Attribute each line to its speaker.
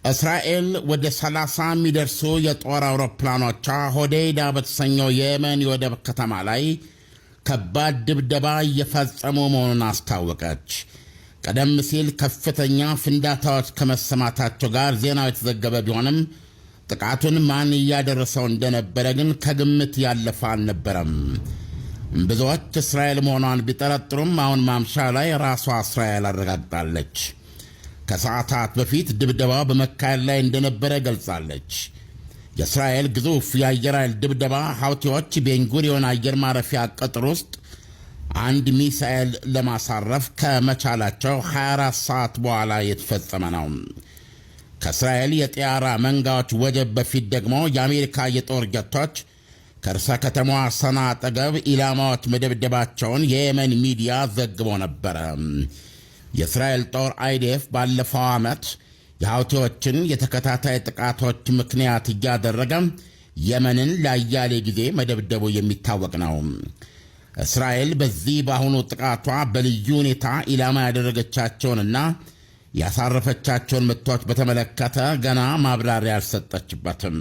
Speaker 1: እስራኤል ወደ 30 የሚደርሱ የጦር አውሮፕላኖቿ ሆዴይዳ በተሰኘው የየመን የወደብ ከተማ ላይ ከባድ ድብደባ እየፈጸሙ መሆኑን አስታወቀች። ቀደም ሲል ከፍተኛ ፍንዳታዎች ከመሰማታቸው ጋር ዜናው የተዘገበ ቢሆንም ጥቃቱን ማን እያደረሰው እንደነበረ ግን ከግምት ያለፈ አልነበረም። ብዙዎች እስራኤል መሆኗን ቢጠረጥሩም አሁን ማምሻ ላይ ራሷ እስራኤል አረጋግጣለች። ከሰዓታት በፊት ድብደባው በመካሄድ ላይ እንደነበረ ገልጻለች። የእስራኤል ግዙፍ የአየር ኃይል ድብደባ ሐውቲዎች ቤንጉሪዮን አየር ማረፊያ ቅጥር ውስጥ አንድ ሚሳኤል ለማሳረፍ ከመቻላቸው 24 ሰዓት በኋላ የተፈጸመ ነው። ከእስራኤል የጠያራ መንጋዎች ወጀብ በፊት ደግሞ የአሜሪካ የጦር ጀቶች ከርዕሰ ከተማዋ ሰና አጠገብ ኢላማዎች መደብደባቸውን የየመን ሚዲያ ዘግቦ ነበረ። የእስራኤል ጦር አይዲኤፍ ባለፈው ዓመት የሐውቲዎችን የተከታታይ ጥቃቶች ምክንያት እያደረገ የመንን ለአያሌ ጊዜ መደብደቡ የሚታወቅ ነው። እስራኤል በዚህ በአሁኑ ጥቃቷ በልዩ ሁኔታ ኢላማ ያደረገቻቸውንና ያሳረፈቻቸውን ምቶች በተመለከተ ገና ማብራሪያ አልሰጠችበትም።